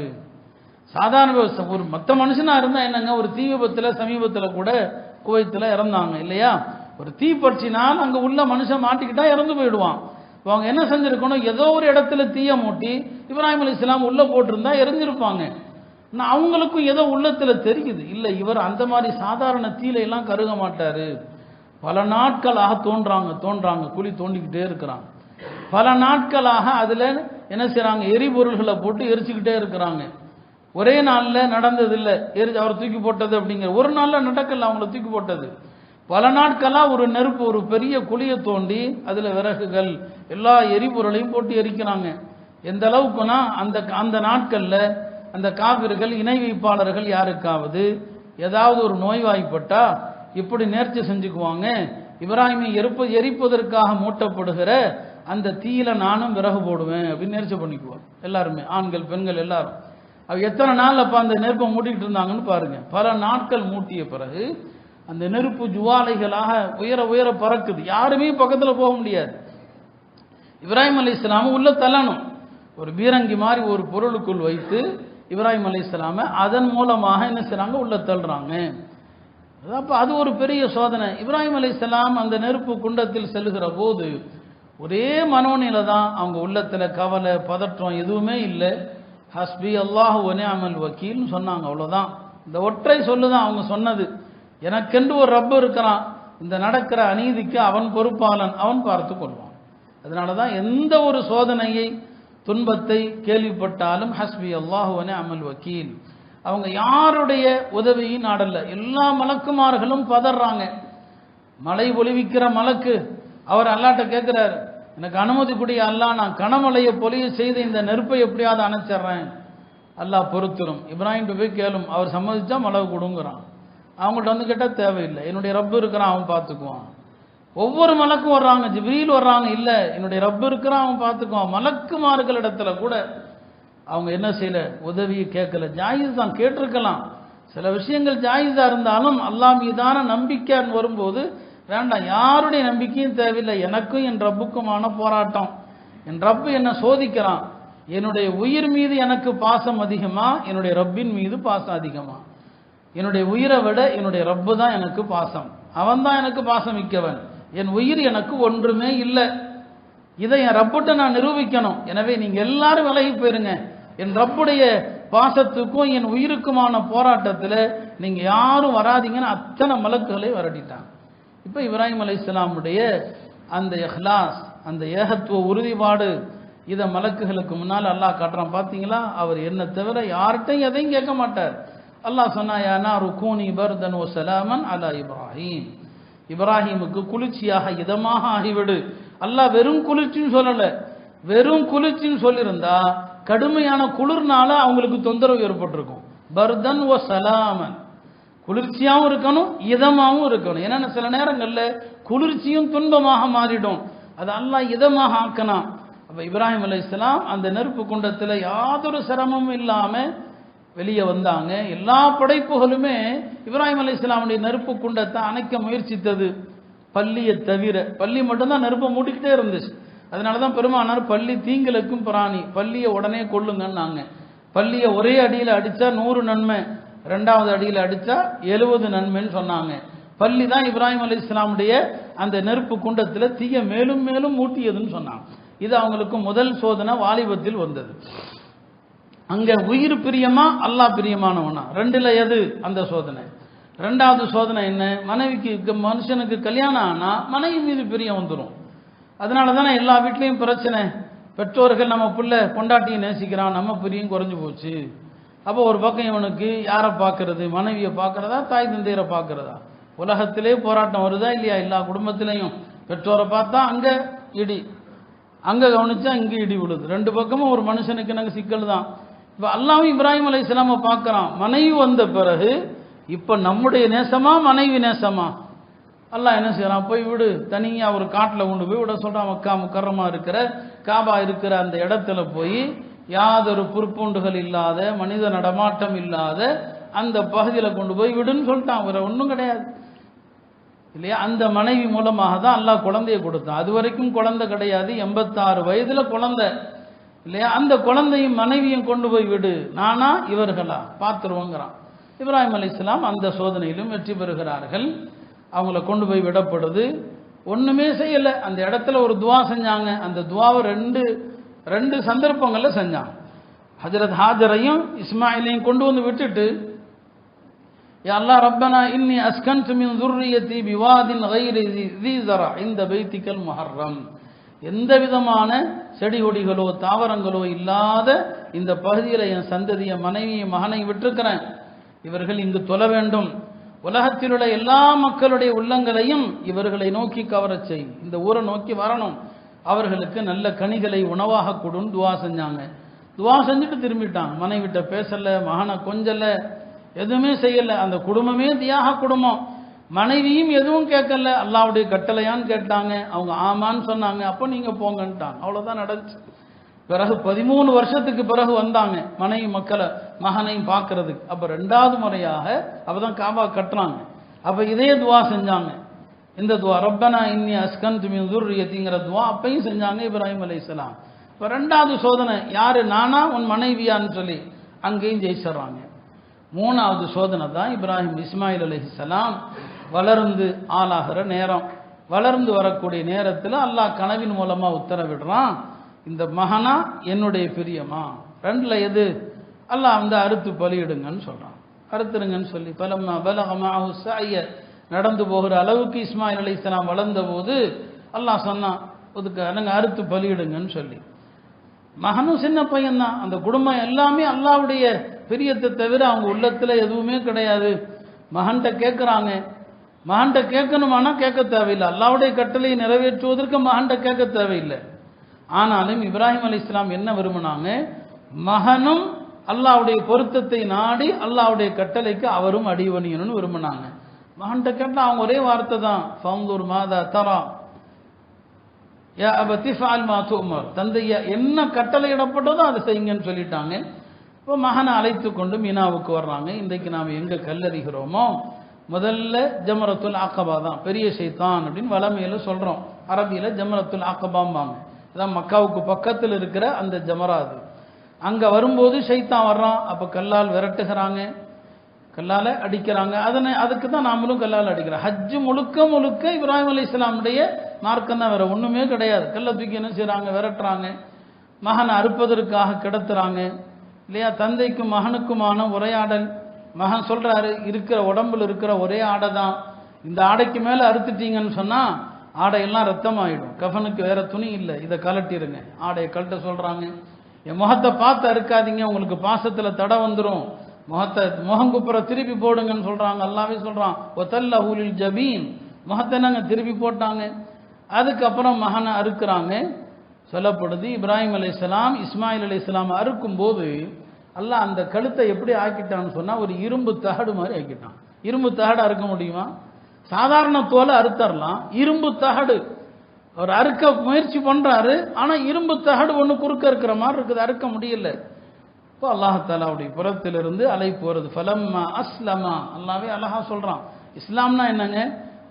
சாதாரண ஒரு மற்ற மனுஷனா இருந்தா என்னங்க, ஒரு தீ விபத்துல சமீபத்தில் கூட குவைத்தில் இறந்தாங்க இல்லையா? ஒரு தீ பற்றினால் அங்க உள்ள மனுஷன் மாட்டிக்கிட்டா இறந்து போயிடுவான். அவங்க என்ன செஞ்சிருக்கணும், ஏதோ ஒரு இடத்துல தீய மூட்டி இப்ராஹிம் அலைஹிஸ்ஸலாம் உள்ள போட்டிருந்தா எரிஞ்சிருப்பாங்க. அவங்களுக்கும் ஏதோ உள்ளத்துல தெரியுது, இல்லை இவர் அந்த மாதிரி சாதாரண தீயில எல்லாம் கருக மாட்டாரு. பல நாட்களாக தோன்றாங்க, குழி தோண்டிக்கிட்டே இருக்கிறாங்க. பல நாட்களாக அதில் என்ன செய்கிறாங்க, எரிபொருள்களை போட்டு எரிச்சுக்கிட்டே இருக்கிறாங்க. ஒரே நாளில் நடந்ததில்லை அவர் தூக்கி போட்டது அப்படிங்கிற, ஒரு நாளில் நடக்கல அவங்கள தூக்கி போட்டது. பல நாட்களாக ஒரு நெருப்பு, ஒரு பெரிய குழியை தோண்டி அதில் விறகுகள் எல்லா எரிபொருளையும் போட்டு எரிக்கிறாங்க. எந்த அளவுக்குன்னா அந்த அந்த நாட்களில் அந்த காபிர்கள் இணை வைப்பாளர்கள் யாருக்காவது ஏதாவது ஒரு நோய்வாய்ப்பட்டா இப்படி நேர்ச்சி செஞ்சுக்குவாங்க, இப்ராஹிமை எரிப்பதற்காக மூட்டப்படுகிற அந்த தீயில நானும் விறகு போடுவேன் அப்படின்னு நேர்ச்சி பண்ணிக்குவாங்க எல்லாருமே, ஆண்கள் பெண்கள் எல்லாரும். எத்தனை நாள் அப்ப அந்த நெருப்பை மூட்டிக்கிட்டு இருந்தாங்கன்னு பாருங்க. பல நாட்கள் மூட்டிய பிறகு அந்த நெருப்பு ஜுவாலைகளாக உயர உயர பறக்குது, யாருமே பக்கத்தில் போக முடியாது. இப்ராஹிம் அலைஹிஸ்ஸலாம் உள்ள தள்ளணும், ஒரு பீரங்கி மாதிரி ஒரு பொருளுக்குள் வைத்து இப்ராஹிம் அலைஹிஸ்ஸலாமை அதன் மூலமாக என்ன செய்றாங்க, உள்ள தள்ளுறாங்க. அப்போ அது ஒரு பெரிய சோதனை. இப்ராஹிம் அலைஹிஸ்ஸலாம் அந்த நெருப்பு குண்டத்தில் செல்லுகிற போது ஒரே மனோநிலை தான், அவங்க உள்ளத்தில் கவலை பதற்றம் எதுவுமே இல்லை. ஹஸ்பி அல்லாஹு வ நிஅமல் வக்கீல்னு சொன்னாங்க, அவ்வளோதான். இந்த ஒற்றை சொல்லுதான் அவங்க சொன்னது. எனக்கென்று ஒரு ரப்பு இருக்கிறான், இந்த நடக்கிற அநீதிக்கு அவன் பொறுப்பாளன், அவன் பார்த்து கொள்வான். அதனால தான் எந்த ஒரு சோதனையை துன்பத்தை கேள்விப்பட்டாலும் ஹஸ்பி அல்லாஹு வ நிஅமல் வக்கீல், அவங்க யாருடைய உதவியும் நாடல்ல. எல்லா மலக்குமார்களும் பதறாங்க. மழை பொழிவிக்கிற மலக்கு அவர் அல்லாட்ட கேட்கிறார், எனக்கு அனுமதி கூடிய அல்லாஹ், நான் கனமழையை பொழிய செய்து இந்த நெருப்பை எப்படியாவது அணைச்சிட்றேன், அல்லாஹ் பொறுத்துரும். இப்ராஹிம் போய் கேளும், அவர் சம்மதிச்சா மழை கொடுங்கிறான். அவங்கள்ட்ட வந்து கேட்டால் தேவையில்லை, என்னுடைய ரப்பு இருக்கிறான் அவன் பார்த்துக்குவான். ஒவ்வொரு மலக்கும் வர்றாங்க, ஜிப்ரீல் வர்றாங்க, இல்லை என்னுடைய ரப்பு இருக்கிறான் அவன் பார்த்துக்குவான். மலக்குமார்கள் இடத்துல கூட அவங்க என்ன செய்யல, உதவியை கேட்கல. ஜாயிஸ் தான், கேட்டிருக்கலாம். சில விஷயங்கள் ஜாயிஸா இருந்தாலும் அல்லாஹ் மீதான நம்பிக்கைன்னு வரும்போது வேண்டாம், யாருடைய நம்பிக்கையும் தேவையில்லை. எனக்கும் என் ரப்புக்குமான போராட்டம், என் ரப்பு என்னை சோதிக்கிறான். என்னுடைய உயிர் மீது எனக்கு பாசம் அதிகமா, என்னுடைய ரப்பின் மீது பாசம் அதிகமா? என்னுடைய உயிரை விட என்னுடைய ரப்பு தான் எனக்கு பாசம், அவன் தான் எனக்கு பாசம் மிக்கவன். என் உயிர் எனக்கு ஒன்றுமே இல்லை, இதை என் ரப்புட்ட நான் நிரூபிக்கணும். எனவே நீங்க எல்லாரும் விலகி போயிருங்க, என் ரப்புடைய பாசத்துக்கும் என் உயிருக்குமான போராட்டத்தில் நீங்க யாரும் வராதிங்கன்னு அத்தனை மலக்குகளை வரட்டிட்டாங்க. இப்போ இப்ராஹிம் அலைஹிஸ்ஸலாமுடைய அந்த இஹ்லாஸ், அந்த ஏகத்துவ உறுதிப்பாடு, இதை மலக்குகளுக்கு முன்னால் அல்லாஹ் காட்டுறான். பார்த்தீங்களா, அவர் என்ன தவிர யார்கிட்டையும் எதையும் கேட்க மாட்டார். அல்லாஹ் சொன்னா, யா நாரு கூனி பர்தன் வ ஸலாமன் அலா இப்ராஹிம், இப்ராஹிமுக்கு குளிர்ச்சியாக இதமாக ஆகிவிடு. அல்லாஹ் வெறும் குளிர்ச்சின்னு சொல்லலை, வெறும் குளிர்ச்சின்னு சொல்லியிருந்தா கடுமையான குளிர்னால அவங்களுக்கு தொந்தரவு ஏற்பட்டிருக்கும். பர்தன் வ ஸலாமன், குளிர்ச்சியாகவும் இருக்கணும் இதமாகவும் இருக்கணும். ஏன்னா சில நேரங்களில் குளிர்ச்சியும் துன்பமாக மாறிடும், அது அல்லாஹ் இதமாக ஆக்கணும். அப்போ இப்ராஹிம் அலைஹிஸ்ஸலாம் அந்த நெருப்பு குண்டத்தில் யாதொரு சிரமமும் இல்லாமல் வெளியே வந்தாங்க. எல்லா படைப்புகளுமே இப்ராஹிம் அலைஹிஸ்ஸலாமுடைய நெருப்பு குண்டத்தை அணைக்க முயற்சித்தது, பள்ளியை தவிர. பள்ளி மட்டும்தான் நெருப்பை மூடிக்கிட்டே இருந்துச்சு. அதனால தான் பெருமானார் பள்ளி தீங்கிலக்கும் பிராணி, பள்ளியை உடனே கொள்ளுங்கன்னாங்க. பள்ளியை ஒரே அடியில் அடித்தா 100 நன்மை, 2வது அடியில் அடித்தா 70 நன்மைன்னு சொன்னாங்க. பள்ளி தான் இப்ராஹிம் அலைஹிஸ்ஸலாமுடைய அந்த நெருப்பு குண்டத்தில் தீய மேலும் மேலும் மூட்டியதுன்னு சொன்னாங்க. இது அவங்களுக்கு முதல் சோதனை வாலிபத்தில் வந்தது. அங்க உயிர் பிரியமா அல்லாஹ் பிரியமானவனா, ரெண்டுல எது அந்த சோதனை. 2வது சோதனை என்ன, மனைவிக்கு, மனுஷனுக்கு கல்யாணம் ஆனா மனைவி மீது பிரியம் வந்துடும். அதனால தானே எல்லா வீட்லையும் பிரச்சனை. பெற்றோர்கள் நம்ம பிள்ளை பொண்டாட்டியை நேசிக்கிறான், நம்ம பிரியம் குறைஞ்சு போச்சு. அப்போ ஒரு பக்கம் இவனுக்கு யாரை பார்க்கறது, மனைவியை பார்க்கறதா தாய் தந்தையரை பார்க்கறதா? உலகத்திலே போராட்டம் வருதா இல்லையா? எல்லா குடும்பத்திலையும் பெற்றோரை பார்த்தா அங்க இடி, அங்க கவனிச்சா இங்கே இடி விழுது. 2 பக்கமும் ஒரு மனுஷனுக்கு நாங்கள் சிக்கல் தான். இப்போ அல்லாஹ் இப்ராஹிம் அலைஹிஸ்ஸலாமை பார்க்கறான். மனைவி வந்த பிறகு இப்போ நம்முடைய நேசமா மனைவி நேசமா? அல்லாஹ் என்ன செய்யறான், போய் விடு, தனியாக ஒரு காட்டில் கொண்டு போய் விட சொல்கிறான். மக்கா முக்கர்ரமா இருக்கிற காபா இருக்கிற அந்த இடத்துல போய் யாதொரு புற்பூண்டுகள் இல்லாத, மனித நடமாட்டம் இல்லாத அந்த பகுதியில் கொண்டு போய் விடுன்னு சொல்லிட்டான். வேற ஒன்றும் கிடையாது இல்லையா? அந்த மனைவி மூலமாக தான் அல்லாஹ் குழந்தையை கொடுத்தான். அது வரைக்கும் குழந்தை கிடையாது, 86 வயதில் குழந்தை இல்லையா? அந்த குழந்தையும் மனைவியும் கொண்டு போய் விடு, நானா இவர்களா பார்த்துருவோங்கிறான். இப்ராஹிம் அலைஹிஸ்ஸலாம் அந்த சோதனையிலும் வெற்றி பெறுகிறார்கள். அவங்கள கொண்டு போய் விடப்படுது. ஒன்றுமே செய்யலை, அந்த இடத்துல ஒரு துவா செஞ்சாங்க. அந்த துவாவை ரெண்டு சந்தர்ப்பங்களில் செஞ்சாங்க. ஹஜ்ரத் ஹாஜரையும் இஸ்மாயிலையும் கொண்டு வந்து விட்டுட்டு, யா அல்லாஹ் ரப்பனா இன்னி அஸ்கன்து மின் ذُرِّيَّتِي بِوَادٍ غَيْرِ ذِي زَرْعٍ عِندَ بَيْتِكَ الْمُحَرَّمِ, எந்த விதமான செடி கொடிகளோ தாவரங்களோ இல்லாத இந்த பகுதியில் என் சந்ததி, என் மனைவி, மகனை விட்டிருக்கிறேன். இவர்கள் இங்கு தொழ வேண்டும். உலகத்தில் உள்ள எல்லா மக்களுடைய உள்ளங்களையும் இவர்களை நோக்கி கவரச் செய். இந்த ஊரை நோக்கி வரணும். அவர்களுக்கு நல்ல கனிகளை உணவாக கொடுன்னு துவா செஞ்சாங்க. துவா செஞ்சுட்டு திரும்பிட்டாங்க. மனைவிட்ட பேசல, மகனை கொஞ்சல, எதுவுமே செய்யலை. அந்த குடும்பமே தியாக குடும்பம். மனைவியும் எதுவும் கேட்கல. அல்லாவுடைய கட்டளையான்னு கேட்டாங்க. அவங்க ஆமான்னு சொன்னாங்க. அப்போ நீங்கள் போங்கன்ட்டாங்க. அவ்வளோதான் நடந்துச்சு. பிறகு 13 வருஷத்துக்கு பிறகு வந்தாங்க மனைவி மக்களை மகனையும் பார்க்கறதுக்கு. அப்போ 2வது முறையாக அப்போதான் காபா கட்டுறாங்க. அப்போ இதே துவா செஞ்சாங்க. இந்த துவா ரப்பனா இன்னி அஸ்கன்து மின் ذُرِّيَّتِங்கிற துவா அப்பையும் செஞ்சாங்க இப்ராஹிம் அலைஹிஸ்ஸலாம். இப்போ 2வது சோதனை யாரு, நானா உன் மனைவியான்னு சொல்லி அங்கேயும் ஜெயிச்சிடறாங்க. 3வது சோதனை தான் இப்ராஹிம் இஸ்மாயில் அலைஹிஸ்ஸலாம் வளர்ந்து ஆளாகிற நேரம். வளர்ந்து வரக்கூடிய நேரத்தில் அல்லாஹ் கனவின் மூலமாக உத்தரவிடுறான், இந்த மகனா என்னுடைய பிரியமா, 2ல் எது, அல்லாஹ் வந்து அறுத்து பலியிடுங்கன்னு சொல்கிறான். அறுத்துருங்கன்னு சொல்லி பலம்மா பலக மஅஹு ஸஅய நடந்து போகிற அளவுக்கு இஸ்மாயில் அலைஹிஸ்ஸலாம் வளர்ந்த போது அல்லாஹ் சொன்னான், ஒதுக்க நாங்கள் அறுத்து பலியிடுங்கன்னு சொல்லி. மகனும் சின்ன பையன்தான். அந்த குடும்பம் எல்லாமே அல்லாஹ்வுடைய பிரியத்தை தவிர அவங்க உள்ளத்தில் எதுவுமே கிடையாது. மகன்கிட்ட கேட்குறாங்க. மகன்கிட்ட கேட்கணுமானா கேட்க தேவையில்லை. அல்லாஹ்வுடைய கட்டளையை நிறைவேற்றுவதற்கு மகன்கிட்ட கேட்க தேவையில்லை. ஆனாலும் இப்ராஹிம் அலைஹிஸ்ஸலாம் என்ன விரும்பினாங்க, மகனும் அல்லாஹ்வுடைய பொருத்தத்தை நாடி அல்லாஹ்வுடைய கட்டளைக்கு அவரும் அடிபணியணும்னு விரும்பினாங்க. மகன்கிட்ட கேட்டால் அவங்க ஒரே வார்த்தை தான், ஃபன்துர் மாதா தரா யா அபதி ஃபஅல் மா துஅமர், தந்தையா என்ன கட்டளையிடப்பட்டதோ அதை செய்யுங்கன்னு சொல்லிட்டாங்க. இப்போ மகனை அழைத்து கொண்டு மீனாவுக்கு வர்றாங்க. இன்றைக்கு நாம் எங்கே கல்லறிகிறோமோ முதல்ல ஜமரத்துல் ஆக்கபா தான் பெரிய ஷைத்தான் அப்படின்னு வளமையில் சொல்கிறோம். அரபியில் ஜமரத்துல் ஆக்கபாம்பாங்க. அதான் மக்காவுக்கு பக்கத்தில் இருக்கிற அந்த ஜமராது. அங்கே வரும்போது ஷைத்தான் வர்றான். அப்போ கல்லால் விரட்டுகிறாங்க, கல்லால் அடிக்கிறாங்க. அதுக்கு தான் நாமளும் கல்லால் அடிக்கிறோம். ஹஜ்ஜு முழுக்க முழுக்க இப்ராஹிம் அலைஹிஸ்ஸலாமுடைய மார்க்கம் தான், வேற ஒன்றுமே கிடையாது. கல்லை தூக்கி என்ன செய்கிறாங்க, விரட்டுறாங்க. மகனை அறுப்பதற்காக கிடத்துறாங்க இல்லையா. தந்தைக்கும் மகனுக்குமான உரையாடல். மகன் சொல்கிறாரு, இருக்கிற உடம்புல இருக்கிற ஒரே ஆடை தான், இந்த ஆடைக்கு மேலே அறுத்துட்டீங்கன்னு சொன்னால் ஆடையெல்லாம் ரத்தமாயிடும், கஃனுக்கு வேற துணி இல்லை, இதை கலட்டிடுங்க. ஆடையை கழட்ட சொல்கிறாங்க. என் முகத்தை பார்த்து அறுக்காதீங்க, உங்களுக்கு பாசத்தில் தடை வந்துடும், முகங்குப்புற திருப்பி போடுங்கன்னு சொல்கிறாங்க. அல்லாவே சொல்கிறான், ஒத்தல்ல ஊலில் ஜபீன், முகத்தை நாங்கள் திருப்பி போட்டாங்க. அதுக்கப்புறம் மகனை அறுக்கிறாங்க. சொல்லப்படுது இப்ராஹிம் அலைஹிஸ்ஸலாம் இஸ்மாயில் அலைஹிஸ்ஸலாம் அறுக்கும்போது அல்லாஹ் அந்த கழுத்தை எப்படி ஆக்கிட்டான்னு சொன்னால் ஒரு இரும்பு தகடு மாதிரி ஆக்கிட்டான். இரும்பு தகடு அறுக்க முடியுமா? சாதாரண தோலை அறுத்தரலாம். இரும்பு தகடு அவர் அறுக்க முயற்சி பண்ணுறாரு. ஆனால் இரும்பு தகடு ஒன்று குறுக்க இருக்கிற மாதிரி இருக்குது, அறுக்க முடியல. இப்போ அல்லாஹாலாவுடைய புறத்திலிருந்து அழைப்பு வருது. ஃபலம்மா அஸ்லமா, அல்லாவே அழகா சொல்கிறான். இஸ்லாம்னா என்னங்க,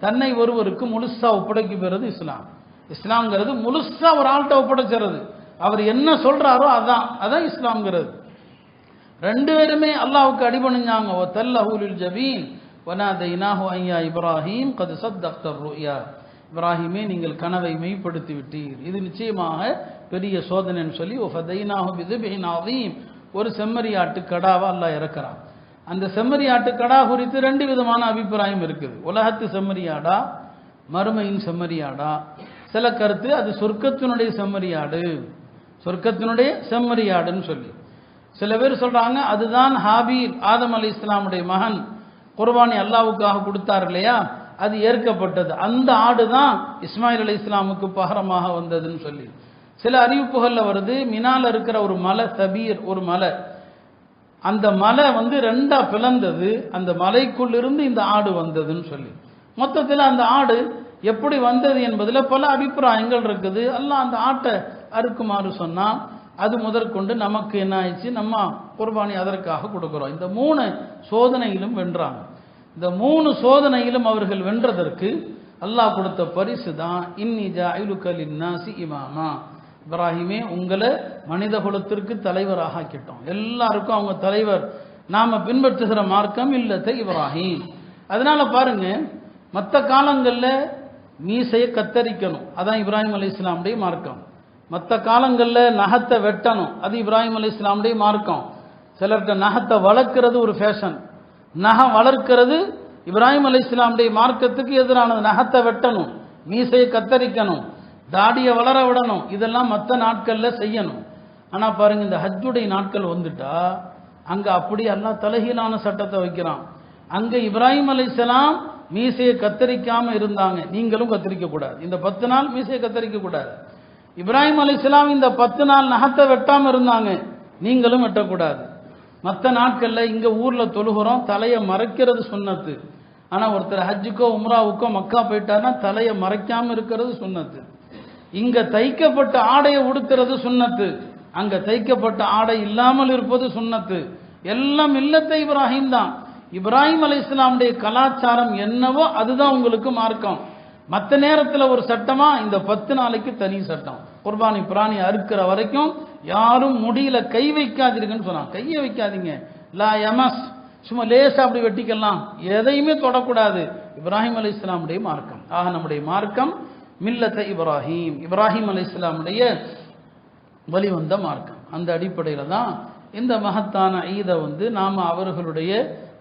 தன்னை ஒருவருக்கு முழுசா ஒப்படைக்கு பெறுறது இஸ்லாம். இஸ்லாம்ங்கிறது முழுசா ஒரு ஆள்கிட்ட ஒப்படைச்சிறது. அவர் என்ன சொல்றாரோ அதான் இஸ்லாம்ங்கிறது. 2 பேருமே அல்லாஹ்வுக்கு அடிபணிஞ்சாங்க. வதல்லஹு லில் ஜபீன் வனாதைனாஹு ஐயா இப்ராஹிம் கத் சத்தக்த ருயா, இப்ராஹிமே நீங்கள் கனவை மெய்ப்படுத்தி விட்டீர், இது நிச்சயமாக பெரிய சோதனைன்னு சொல்லி வஃதைனாஹு பிذبஹின் அதீம், ஒரு செம்மறியாட்டு கடாவை அல்லாஹ் இறக்குறான். அந்த செம்மறியாட்டு கடா குறித்து 2 விதமான அபிப்பிராயம் இருக்குது. உலகத்து செம்மறியாடா, மறுமையின் செம்மறியாடா. சில கருத்து அது சொர்க்கத்தினுடைய செம்மறியாடு, சொர்க்கத்தினுடைய செம்மறியாடுன்னு சொல்லி. சில பேர் சொல்றாங்க அதுதான் ஹாபீல், ஆதம் அலைஹிஸ்ஸலாமுடைய மகன், குர்பானி அல்லாஹ்வுக்காக கொடுத்தார் இல்லையா, அது ஏற்கப்பட்டது. அந்த ஆடு தான் இஸ்மாயில் அலைஹிஸ்ஸலாமுக்கு பகரமாக வந்ததுன்னு சொல்லி சில அறிவிப்புகளில் வருது. மினால இருக்கிற ஒரு மலை, தபீர் ஒரு மலை, அந்த மலை வந்து 2ஆ பிளந்தது, அந்த மலைக்குள்ளிருந்து இந்த ஆடு வந்ததுன்னு சொல்லி. மொத்தத்தில் அந்த ஆடு எப்படி வந்தது என்பதில் பல அபிப்பிராயங்கள் இருக்குது. அல்லாஹ் அந்த ஆட்டை அறுக்குமாறு சொன்னால் அது முதற்கொண்டு நமக்கு என்ன ஆயிடுச்சு, நம்ம குர்பானி அதற்காக கொடுக்குறோம். இந்த 3 சோதனையிலும் வென்றாங்க. இந்த 3 சோதனையிலும் அவர்கள் வென்றதற்கு அல்லாஹ் கொடுத்த பரிசு தான் இன்னி ஜாயிலுக லின்னாசி இமாமா, இப்ராஹிமே உங்களை மனித குலத்திற்கு தலைவராக ஆக்கிட்டோம். எல்லாருக்கும் அவங்க தலைவர். நாம பின்பற்றுகிற மார்க்கம் இல்லத்தை இப்ராஹிம். அதனால பாருங்க, மற்ற காலங்களில் மீசையை கத்தரிக்கணும், அதான் இப்ராஹிம் அலைஹிஸ்ஸலாமுடைய மார்க்கம். மற்ற காலங்களில் நகத்தை வெட்டணும், அது இப்ராஹிம் அலைஹிஸ்ஸலாமுடைய மார்க்கம். சிலர்கிட்ட நகத்தை வளர்க்கிறது ஒரு ஃபேஷன், நகம் வளர்க்கிறது இப்ராஹிம் அலைஹிஸ்ஸலாமுடைய மார்க்கத்துக்கு எதிரானது. நகத்தை வெட்டணும், மீசையை கத்தரிக்கணும். தாடியை வளர விடணும், இதெல்லாம் மற்ற நாட்களில் செய்யணும். ஆனால் பாருங்க, இந்த ஹஜ்ஜுடைய நாட்கள் வந்துட்டா அங்கே அப்படி அல்லாஹ் தலைகீழான சட்டத்தை வைக்கிறான். அங்கே இப்ராஹிம் அலைஹிஸ்ஸலாம் மீசையை கத்தரிக்காம இருந்தாங்க, நீங்களும் கத்தரிக்க கூடாது. இந்த 10 நாள் மீசையை கத்தரிக்க கூடாது. இப்ராஹிம் அலைஹிஸ்ஸலாம் இந்த 10 நாள் நகத்தை வெட்டாம இருந்தாங்க, நீங்களும் வெட்டக்கூடாது. மற்ற நாட்களில் இங்கே ஊரில் தொழுகிறோம், தலையை மறைக்கிறது சுன்னத்து. ஆனால் ஒருத்தர் ஹஜ்ஜுக்கோ உம்ராவுக்கோ மக்கா போயிட்டாருன்னா தலையை மறைக்காம இருக்கிறது சுன்னத்து. இங்கே தைக்கப்பட்ட ஆடையை உடுத்துறது சுன்னத்து, அங்கே தைக்கப்பட்ட ஆடை இல்லாமல் இருப்பது சுன்னத்து. எல்லாம் மில்லத்தை இப்ராஹிம் தான். இப்ராஹிம் அலைஹிஸ்ஸலாமுடைய கலாச்சாரம் என்னவோ அதுதான் உங்களுக்கு மார்க்கம். மற்ற நேரத்தில் ஒரு சட்டமா, இந்த 10 நாளைக்கு தனி சட்டம். குர்பானி பிராணி அறுக்கிற வரைக்கும் யாரும் முடியல கை வைக்காதீங்கன்னு சொன்னாங்க. கையை வைக்காதீங்க, லா யமஸ், சும்மா லேசா அப்படி வெட்டிக்கலாம், எதையுமே தொடக்கூடாது. இப்ராஹிம் அலைஹிஸ்ஸலாமுடைய மார்க்கம். ஆக நம்முடைய மார்க்கம் மில்லத்தை இப்ராஹிம், இப்ராஹிம் அலைஹிஸ்ஸலாமுடைய வழிவந்த மார்க்கம். அந்த அடிப்படையில் தான் இந்த மகத்தான ஈதை நாம் அவர்களுடைய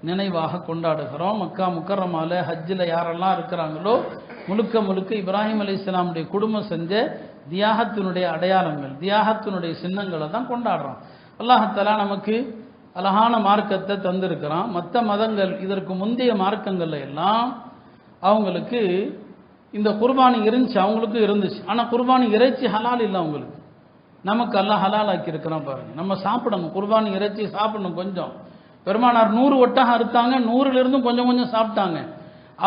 நினைவாக கொண்டாடுகிறோம். மக்கா முக்கர்ரமால ஹஜ்ஜில் யாரெல்லாம் இருக்கிறாங்களோ முழுக்க முழுக்க இப்ராஹிம் அலைஹிஸ்ஸலாமுடைய குடும்பம் செஞ்ச தியாகத்தினுடைய அடையாளங்கள், தியாகத்தினுடைய சின்னங்களை தான் கொண்டாடுறோம். அல்லாஹ் தஆலா நமக்கு அழகான மார்க்கத்தை தந்திருக்கிறான். மற்ற மதங்கள் இதற்கு முந்தைய மார்க்கங்கள்ல எல்லாம் அவங்களுக்கு இந்த குர்பானி இருந்துச்சு, அவங்களுக்கும் இருந்துச்சு. ஆனால் குர்பானி இறைச்சி ஹலால் இல்லை அவங்களுக்கு. நமக்கு அல்லாஹ் ஹலால் ஆக்கி இருக்கிறான் பாருங்க. நம்ம சாப்பிடணும், குர்பானி இறைச்சி சாப்பிடணும். கொஞ்சம் பெருமானார் 100 ஒட்டகம் அறுத்தாங்க, 100லிருந்தும் கொஞ்சம் கொஞ்சம் சாப்பிட்டாங்க.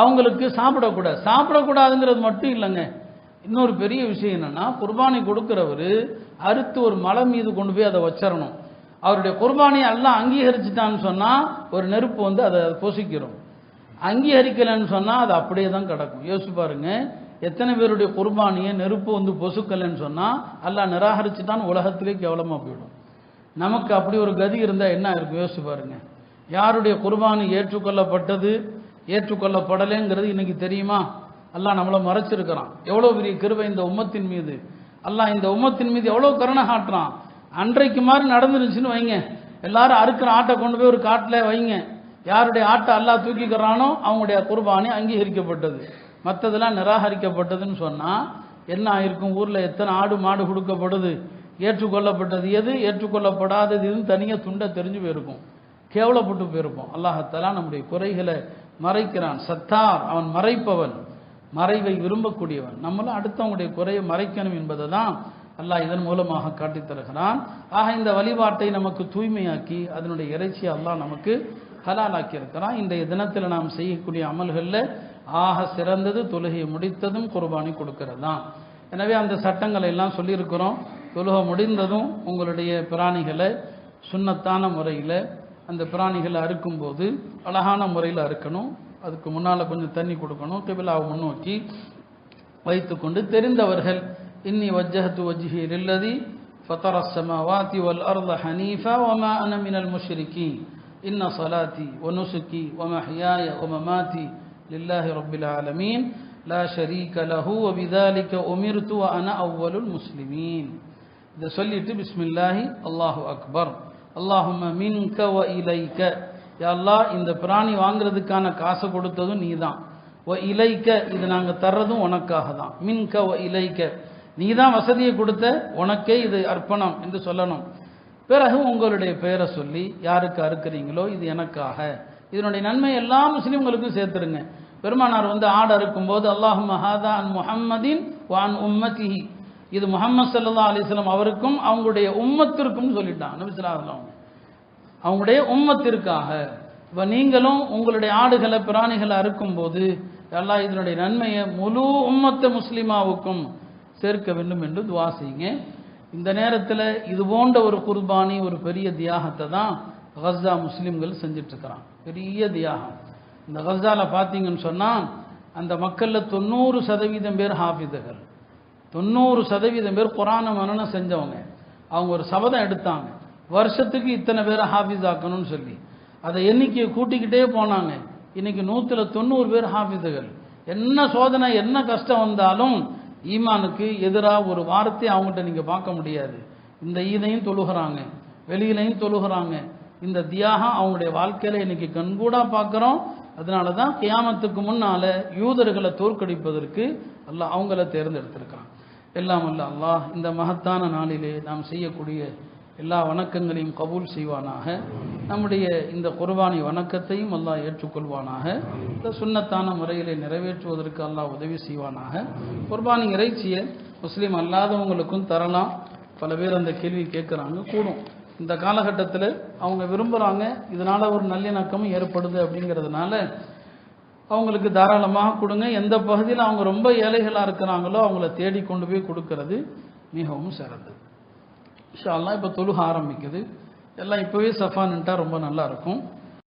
அவங்களுக்கு சாப்பிடக்கூடாது. சாப்பிடக்கூடாதுங்கிறது மட்டும் இல்லைங்க, இன்னொரு பெரிய விஷயம் என்னன்னா, குர்பானி கொடுக்கிறவர் அறுத்து ஒரு மலை மீது கொண்டு போய் அதை வச்சிடணும். அவருடைய குர்பானியை எல்லாம் அங்கீகரிச்சுட்டான்னு சொன்னால் ஒரு நெருப்பு அதை பொசிக்கிறோம். அங்கீகரிக்கலைன்னு சொன்னால் அது அப்படியே தான் கிடக்கும். யோசிச்சு பாருங்க, எத்தனை பேருடைய குர்பானியை நெருப்பு பொசுக்கலைன்னு சொன்னால் அல்லாஹ் நிராகரிச்சுட்டான்னு உலகத்திலே கேவலமாக போயிடும். நமக்கு அப்படி ஒரு கதி இருந்தால் என்ன இருக்கும் யோசிச்சு பாருங்க. யாருடைய குர்பானி ஏற்றுக்கொள்ளப்பட்டது ஏற்றுக்கொள்ளப்படலைங்கிறது இன்னைக்கு தெரியுமா? அல்லாஹ் நம்மளை மறைச்சிருக்கிறான். எவ்வளோ பெரிய கிருபை இந்த உம்மத்தின் மீது. அல்லாஹ் இந்த உம்மத்தின் மீது எவ்வளோ கருணை காட்டுறான். அன்றைக்கு மாதிரி நடந்துருச்சுன்னு வைங்க, எல்லாரும் அறுக்கிற ஆட்டை கொண்டு போய் ஒரு காட்டில் வைங்க, யாருடைய ஆட்டை அல்லாஹ் தூக்கிக்கிறானோ அவங்களுடைய குர்பானி அங்கீகரிக்கப்பட்டது, மற்றதெல்லாம் நிராகரிக்கப்பட்டதுன்னு சொன்னால் என்ன ஆயிருக்கும்? ஊரில் எத்தனை ஆடு மாடு கொடுக்கப்படுது, ஏற்றுக்கொள்ளப்பட்டது எது ஏற்றுக்கொள்ளப்படாதது எதுன்னு தனியாக துண்டை தெரிஞ்சு போயிருக்கும், கேவலப்பட்டு போயிருப்போம். அல்லாஹ் தஆலா நம்முடைய குறைகளை மறைக்கிறான். சத்தார், அவன் மறைப்பவன், மறைவை விரும்பக்கூடியவன். நம்மளும் அடுத்தவங்களுடைய குறையை மறைக்கணும் என்பதை தான் அல்லாஹ் இதன் மூலமாக காட்டித் தருகிறான். ஆக இந்த வழிபாட்டை நமக்கு தூய்மையாக்கி அதனுடைய இறைச்சியை அல்லாஹ் நமக்கு ஹலாலாக்கி இருக்கிறான். இன்றைய தினத்தில் நாம் செய்யக்கூடிய அமல்களில் ஆக சிறந்தது தொழுகையை முடித்ததும் குர்பானி கொடுக்கிறது தான். எனவே அந்த சட்டங்களை எல்லாம் சொல்லியிருக்கிறோம். தொழுகை முடிந்ததும் உங்களுடைய பிராணிகளை சுன்னத்தான முறையில் அந்த பிராணிகளை அறுக்கும்போது அழகான முறையில் அறுக்கணும். அதுக்கு முன்னால் கொஞ்சம் தண்ணி கொடுக்கணும். கிபிலாவை முன்னோக்கி வைத்துக்கொண்டு தெரிந்தவர்கள் இன்னி வஜ்ஜஹது வஜ்ஹி லில்லதி ஃபதர ஸமாவாதி வல் அர்த ஹனீஃபா வமா அன மினல் முஷ்ரிகீன் இன்ன ஸலாத்தி வ நுசுகி வ மஹ்யாய வ மமாதி லில்லாஹி ரப்பில் ஆலமீன் லா ஷரீக லஹு வ பிதாலிக உமிர்து வ அன அவ்வலுல் முஸ்லிமீன். இதை சொல்லிட்டு பிஸ்மில்லாஹி அல்லாஹு அக்பர் அல்லாஹும்ம மின்க வ இலைக்க, யா அல்லாஹ் இந்த பிராணி வாங்குறதுக்கான காசை கொடுத்ததும் நீ தான், வ இலைக்க இது நாங்கள் தர்றதும் உனக்காக தான், மின்க வ இலைக்க நீ தான் வசதியை கொடுத்த, உனக்கே இது அர்ப்பணம் என்று சொல்லணும். பிறகு உங்களுடைய பெயரை சொல்லி யாருக்கு அறுக்கிறீங்களோ இது எனக்காக, இதனுடைய நன்மை எல்லா முஸ்லீம்களுக்கும் சேர்த்துருங்க. பெருமானார் ஆடு அறுக்கும்போது அல்லாஹும்ம ஹாதா அன் முஹம்மதின் வ அன் உம்மதிஹி, இது முஹம்மது ஸல்லல்லாஹு அலைஹி வஸல்லம் அவருக்கும் அவங்களுடைய உம்மத்திற்கும் சொல்லிட்டான். நபி ஸல்லல்லாஹு அலைஹி வஸல்லம் அவங்களுடைய உம்மத்திற்காக. இப்போ நீங்களும் உங்களுடைய ஆடுகளை பிராணிகளை அறுக்கும்போது அல்லாஹ் இதனுடைய நன்மையை முழு உம்மத்த முஸ்லிமாவுக்கும் சேர்க்க வேண்டும் என்று துவா செய்யுங்க. இந்த நேரத்தில் இது போன்ற ஒரு குர்பானி, ஒரு பெரிய தியாகத்தை தான் கஸா முஸ்லீம்கள் செஞ்சிட்ருக்கிறான். பெரிய தியாகம். இந்த கஸாவில் பார்த்தீங்கன்னு சொன்னால் அந்த மக்களில் 90% பேர் ஹாஃபிதுகள், 90% பேர் குர்ஆனை மனனம் செஞ்சவங்க. அவங்க ஒரு சபதம் எடுத்தாங்க, வருஷத்துக்கு இத்தனை பேரை ஹாஃபிஸ் ஆக்கணும்னு சொல்லி. அதை எண்ணிக்கையை கூட்டிக்கிட்டே போனாங்க. இன்னைக்கு 100ல் 90 பேர் ஹாஃபிதுகள். என்ன சோதனை என்ன கஷ்டம் வந்தாலும் ஈமானுக்கு எதிராக ஒரு வார்த்தை அவங்ககிட்ட நீங்கள் பார்க்க முடியாது. இந்த ஈதையும் தொழுகிறாங்க, வெளியிலையும் தொழுகிறாங்க. இந்த தியாகம் அவங்களுடைய வாழ்க்கையில் இன்னைக்கு கண்கூடாக பார்க்குறோம். அதனால தான் கியாமத்துக்கு முன்னால் யூதர்களை தோற்கடிப்பதற்கு அல்லாஹ் அவங்கள தேர்ந்தெடுத்திருக்கிறான். எல்லாம் அல்ல அல்லாஹ் இந்த மகத்தான நாளிலே நாம் செய்யக்கூடிய எல்லா வணக்கங்களையும் கபூல் செய்வானாக. நம்முடைய இந்த குர்பானி வணக்கத்தையும் அல்லாஹ் ஏற்றுக்கொள்வானாக. இந்த சுன்னத்தான முறையிலே நிறைவேற்றுவதற்கு அல்லாஹ் உதவி செய்வானாக. குர்பானி இறைச்சியை முஸ்லீம் அல்லாதவங்களுக்கும் தரலாம். பல பேர் அந்த கேள்வி கேட்குறாங்க. கூடும் இந்த காலகட்டத்தில் அவங்க விரும்புகிறாங்க, இதனால் ஒரு நல்லிணக்கமும் ஏற்படுது. அப்படிங்கிறதுனால அவங்களுக்கு தாராளமாக கொடுங்க. எந்த பகுதியில் அவங்க ரொம்ப ஏழைகளாக இருக்கிறாங்களோ அவங்கள தேடி கொண்டு போய் கொடுக்கறது மிகவும் சிறந்தது. இன்ஷா அல்லாஹ் இப்போ தொழுக ஆரம்பிக்குது. எல்லாம் இப்போவே சஃபா நின்ட்டா ரொம்ப நல்லா இருக்கும்.